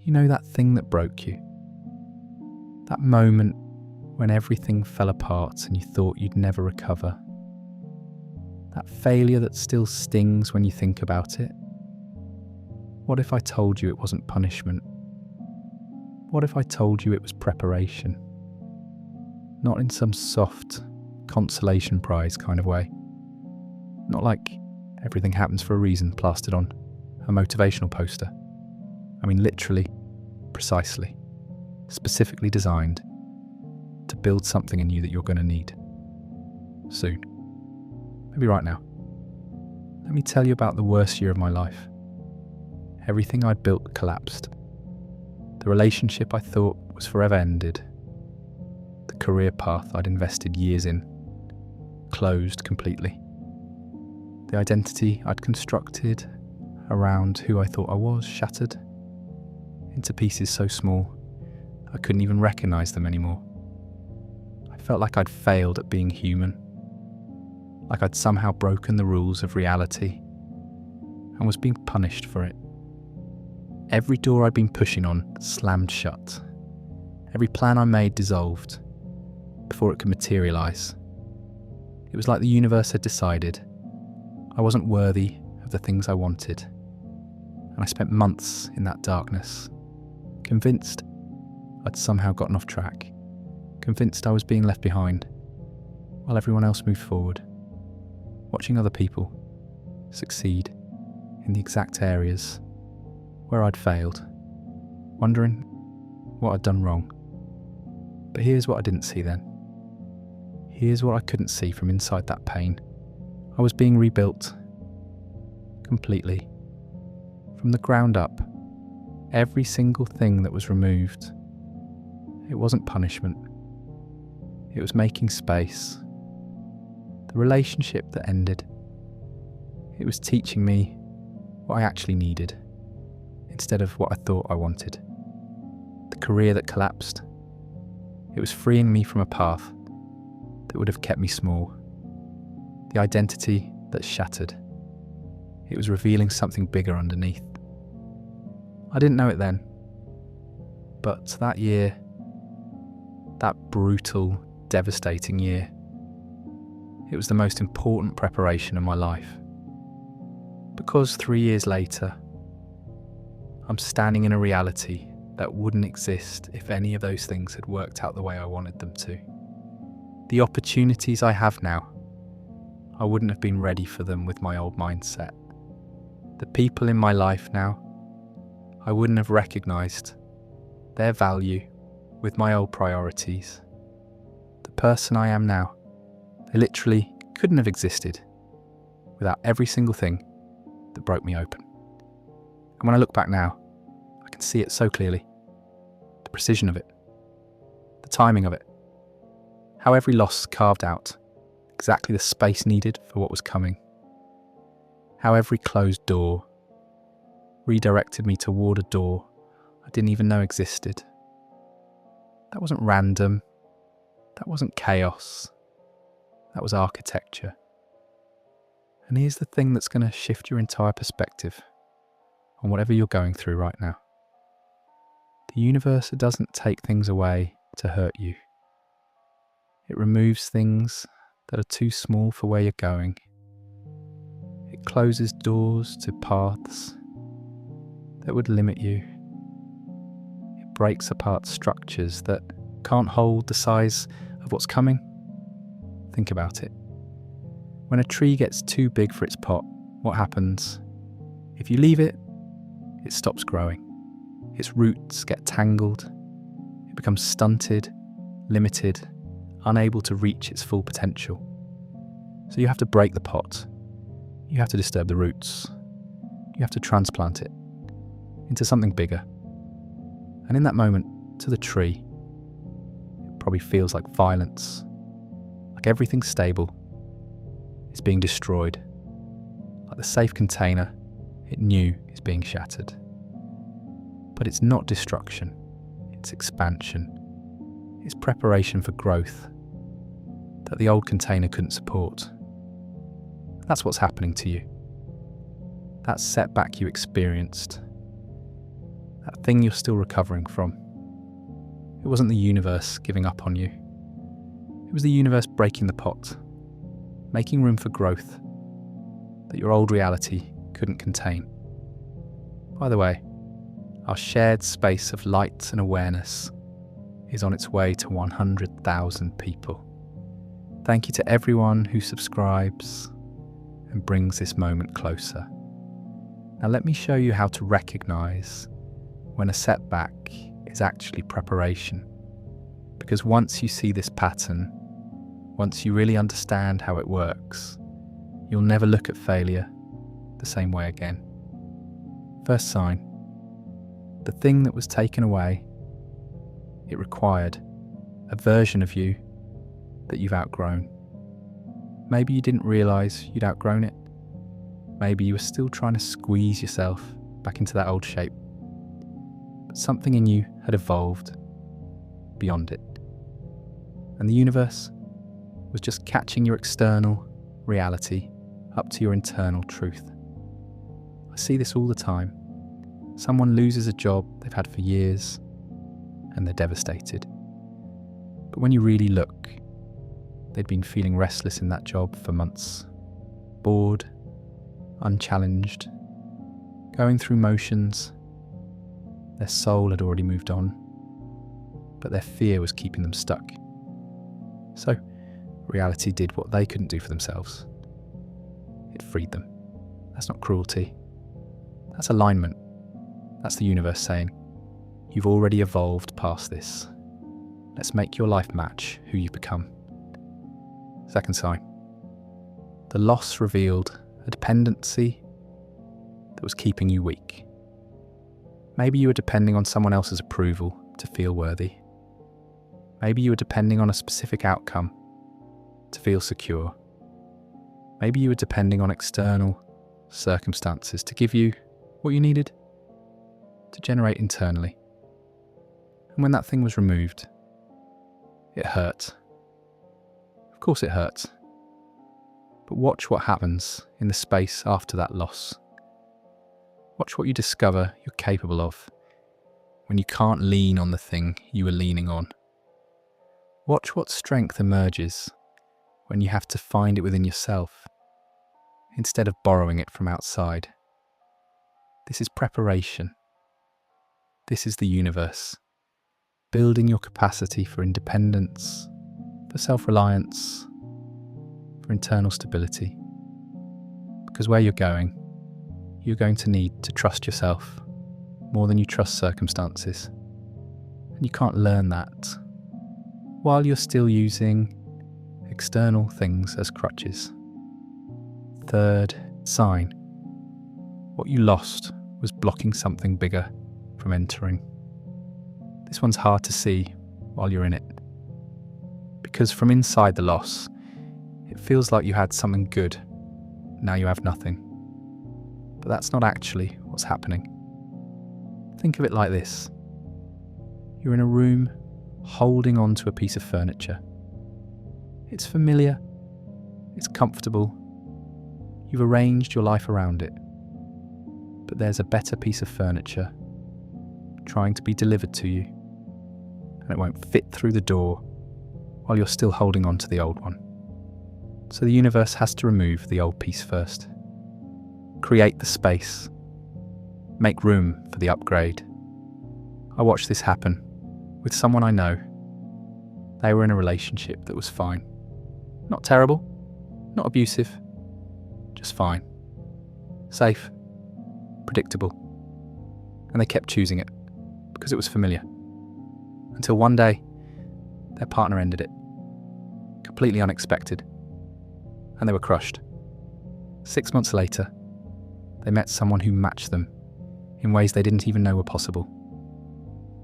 You know, that thing that broke you. That moment when everything fell apart and you thought you'd never recover. That failure that still stings when you think about it. What if I told you it wasn't punishment? What if I told you it was preparation? Not in some soft consolation prize kind of way. Not like everything happens for a reason plastered on a motivational poster. I mean literally, precisely, specifically designed to build something in you that you're going to need soon. Maybe right now. Let me tell you about the worst year of my life. Everything I'd built collapsed. The relationship I thought was forever ended. The career path I'd invested years in closed completely. The identity I'd constructed around who I thought I was shattered into pieces so small I couldn't even recognise them anymore. I felt like I'd failed at being human, like I'd somehow broken the rules of reality and was being punished for it. Every door I'd been pushing on slammed shut. Every plan I made dissolved before it could materialise. It was like the universe had decided I wasn't worthy of the things I wanted, and I spent months in that darkness, convinced I'd somehow gotten off track, convinced I was being left behind while everyone else moved forward, watching other people succeed in the exact areas where I'd failed, wondering what I'd done wrong. But here's what I didn't see then. Here's what I couldn't see from inside that pain. I was being rebuilt completely, from the ground up. Every single thing that was removed, it wasn't punishment. It was making space. The relationship that ended, it was teaching me what I actually needed instead of what I thought I wanted. The career that collapsed, it was freeing me from a path that would have kept me small. The identity that shattered, it was revealing something bigger underneath. I didn't know it then, but that year, that brutal, devastating year, it was the most important preparation of my life. Because 3 years later, I'm standing in a reality that wouldn't exist if any of those things had worked out the way I wanted them to. The opportunities I have now, I wouldn't have been ready for them with my old mindset. The people in my life now, I wouldn't have recognised their value with my old priorities. The person I am now, they literally couldn't have existed without every single thing that broke me open. And when I look back now, I can see it so clearly. The precision of it, the timing of it, how every loss carved out exactly the space needed for what was coming. How every closed door redirected me toward a door I didn't even know existed. That wasn't random. That wasn't chaos. That was architecture. And here's the thing that's going to shift your entire perspective on whatever you're going through right now. The universe doesn't take things away to hurt you. It removes things that are too small for where you're going. It closes doors to paths that would limit you. It breaks apart structures that can't hold the size of what's coming. Think about it. When a tree gets too big for its pot, what happens? If you leave it, it stops growing. Its roots get tangled. It becomes stunted, limited, unable to reach its full potential. So you have to break the pot. You have to disturb the roots. You have to transplant it into something bigger. And in that moment, to the tree, it probably feels like violence, like everything stable is being destroyed, like the safe container it knew is being shattered. But it's not destruction, it's expansion. It's preparation for growth that the old container couldn't support. That's what's happening to you. That setback you experienced, that thing you're still recovering from. It wasn't the universe giving up on you. It was the universe breaking the pot, making room for growth that your old reality couldn't contain. By the way, our shared space of light and awareness is on its way to 100,000 people. Thank you to everyone who subscribes and brings this moment closer. Now let me show you how to recognize when a setback is actually preparation. Because once you see this pattern, once you really understand how it works, you'll never look at failure the same way again. First sign, the thing that was taken away, it required a version of you that you've outgrown. Maybe you didn't realise you'd outgrown it. Maybe you were still trying to squeeze yourself back into that old shape. But something in you had evolved beyond it. And the universe was just catching your external reality up to your internal truth. I see this all the time. Someone loses a job they've had for years and they're devastated. But when you really look, they'd been feeling restless in that job for months, bored, unchallenged, going through motions. Their soul had already moved on, but their fear was keeping them stuck. So, reality did what they couldn't do for themselves. It freed them. That's not cruelty. That's alignment. That's the universe saying, you've already evolved past this. Let's make your life match who you've become. Second sign. The loss revealed a dependency that was keeping you weak. Maybe you were depending on someone else's approval to feel worthy. Maybe you were depending on a specific outcome to feel secure. Maybe you were depending on external circumstances to give you what you needed to generate internally. And when that thing was removed, it hurt. Of course it hurts. But watch what happens in the space after that loss. Watch what you discover you're capable of when you can't lean on the thing you were leaning on. Watch what strength emerges when you have to find it within yourself instead of borrowing it from outside. This is preparation. This is the universe, building your capacity for independence, for self-reliance, for internal stability. Because where you're going to need to trust yourself more than you trust circumstances. And you can't learn that while you're still using external things as crutches. Third sign. What you lost was blocking something bigger from entering. This one's hard to see while you're in it. Because from inside the loss, it feels like you had something good. Now you have nothing. But that's not actually what's happening. Think of it like this. You're in a room holding on to a piece of furniture. It's familiar. It's comfortable. You've arranged your life around it. But there's a better piece of furniture trying to be delivered to you, and it won't fit through the door while you're still holding on to the old one. So the universe has to remove the old piece first. Create the space. Make room for the upgrade. I watched this happen with someone I know. They were in a relationship that was fine. Not terrible, not abusive, just fine. Safe, predictable. And they kept choosing it because it was familiar. Until one day, their partner ended it. Completely unexpected. And they were crushed. 6 months later, they met someone who matched them in ways they didn't even know were possible.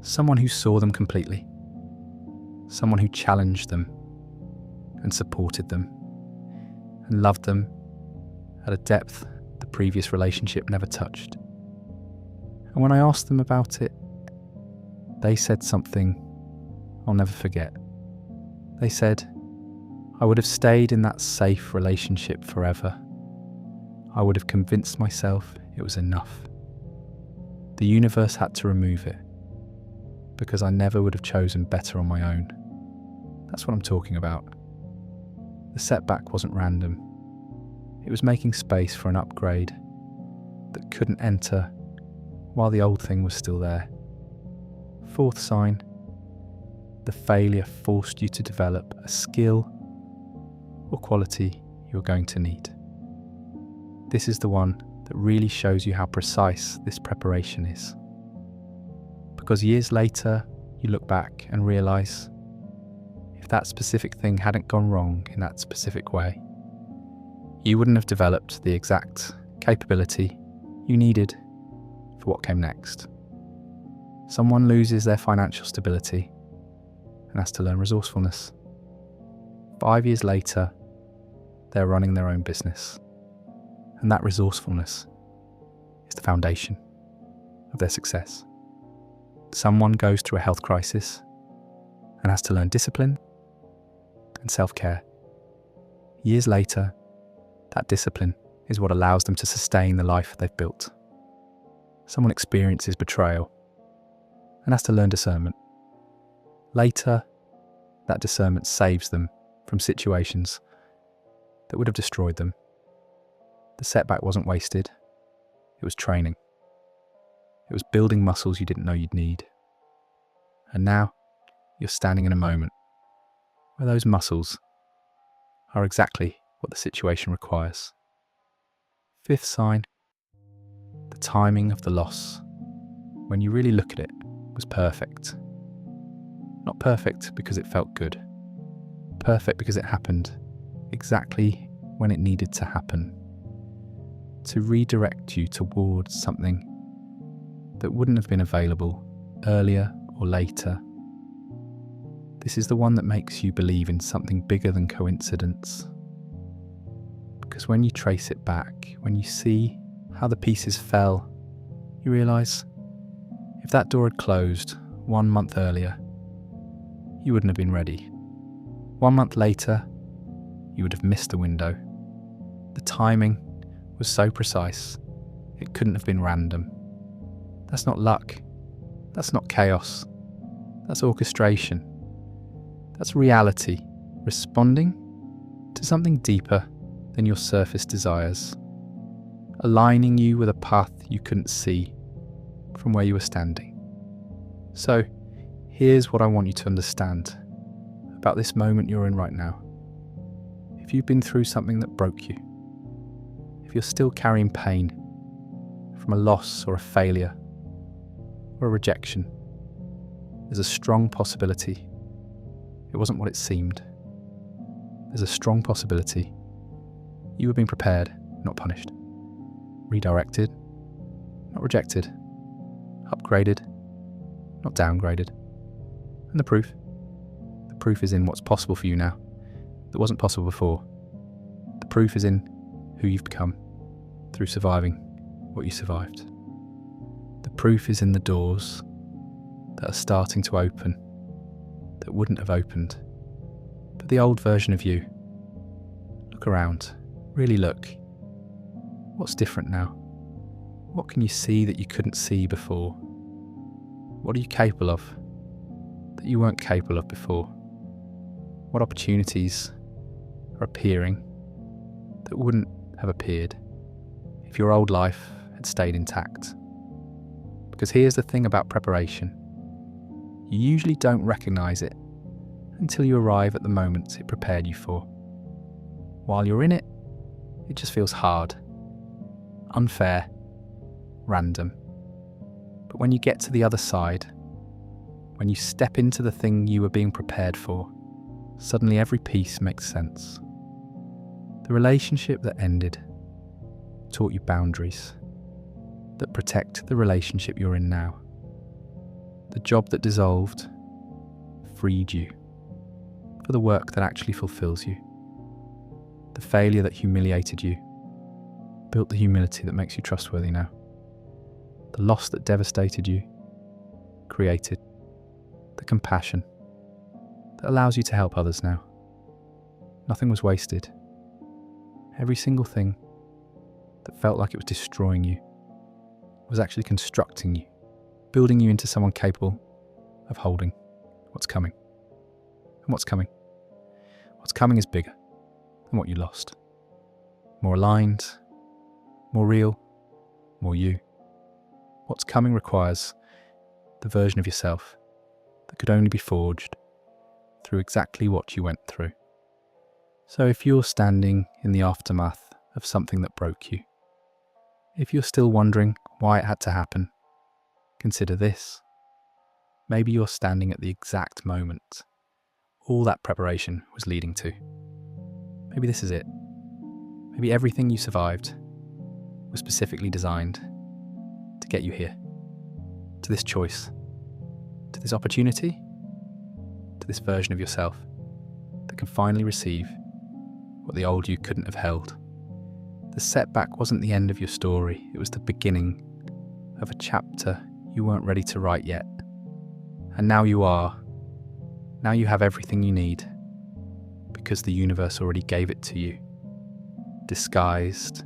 Someone who saw them completely. Someone who challenged them and supported them and loved them at a depth the previous relationship never touched. And when I asked them about it, they said something I'll never forget. They said, I would have stayed in that safe relationship forever. I would have convinced myself it was enough. The The universe had to remove it, because I never would have chosen better on my own. That's what I'm talking about. The setback wasn't random. It was making space for an upgrade that couldn't enter while the old thing was still there. Fourth sign, the failure forced you to develop a skill or quality you're going to need. This is the one that really shows you how precise this preparation is. Because years later, you look back and realise if that specific thing hadn't gone wrong in that specific way, you wouldn't have developed the exact capability you needed for what came next. Someone loses their financial stability and has to learn resourcefulness. 5 years later, they're running their own business. And that resourcefulness is the foundation of their success. Someone goes through a health crisis and has to learn discipline and self-care. Years later, that discipline is what allows them to sustain the life they've built. Someone experiences betrayal and has to learn discernment. Later, that discernment saves them from situations that would have destroyed them. The setback wasn't wasted, it was training. It was building muscles you didn't know you'd need. And now, you're standing in a moment where those muscles are exactly what the situation requires. Fifth sign, the timing of the loss, when you really look at it, was perfect. Not perfect because it felt good. Perfect because it happened exactly when it needed to happen. To redirect you towards something that wouldn't have been available earlier or later. This is the one that makes you believe in something bigger than coincidence. Because when you trace it back, when you see how the pieces fell, you realise if that door had closed 1 month earlier, you wouldn't have been ready. 1 month later, you would have missed the window. The timing was so precise, it couldn't have been random. That's not luck. That's not chaos. That's orchestration. That's reality responding to something deeper than your surface desires, aligning you with a path you couldn't see from where you were standing. So, here's what I want you to understand about this moment you're in right now. If you've been through something that broke you, if you're still carrying pain from a loss or a failure or a rejection, there's a strong possibility it wasn't what it seemed. There's a strong possibility you were being prepared, not punished, redirected, not rejected, upgraded, not downgraded. And the proof is in what's possible for you now that wasn't possible before. The proof is in who you've become through surviving what you survived. The proof is in the doors that are starting to open that wouldn't have opened for the old version of you. Look around, really look. What's different now? What can you see that you couldn't see before? What are you capable of that you weren't capable of before? What opportunities are appearing that wouldn't have appeared if your old life had stayed intact? Because here's the thing about preparation. You usually don't recognise it until you arrive at the moment it prepared you for. While you're in it, it just feels hard, unfair, random. But when you get to the other side, when you step into the thing you were being prepared for, suddenly every piece makes sense. The relationship that ended taught you boundaries that protect the relationship you're in now. The job that dissolved freed you for the work that actually fulfills you. The failure that humiliated you built the humility that makes you trustworthy now. The loss that devastated you created the compassion that allows you to help others now. Nothing was wasted. Every single thing that felt like it was destroying you was actually constructing you building you into someone capable of holding what's coming. And what's coming? What's coming is bigger than what you lost. More aligned, more real, more you. What's coming requires the version of yourself that could only be forged through exactly what you went through. So if you're standing in the aftermath of something that broke you, if you're still wondering why it had to happen, consider this. Maybe you're standing at the exact moment all that preparation was leading to. Maybe this is it. Maybe everything you survived was specifically designed to get you here, to this choice, to this opportunity, to this version of yourself that can finally receive what the old you couldn't have held. The setback wasn't the end of your story, it was the beginning of a chapter you weren't ready to write yet. And now you are. Now you have everything you need, because the universe already gave it to you, disguised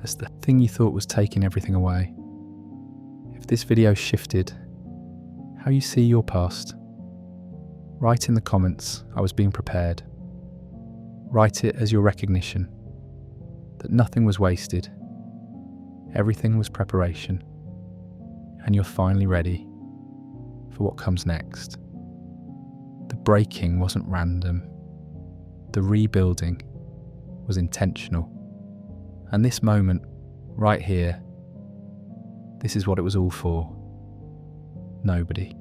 as the thing you thought was taking everything away. If this video shifted how you see your past, write in the comments, I was being prepared. Write it as your recognition that nothing was wasted, everything was preparation, and you're finally ready for what comes next. The breaking wasn't random. The rebuilding was intentional. And this moment, right here, this is what it was all for. Nobody.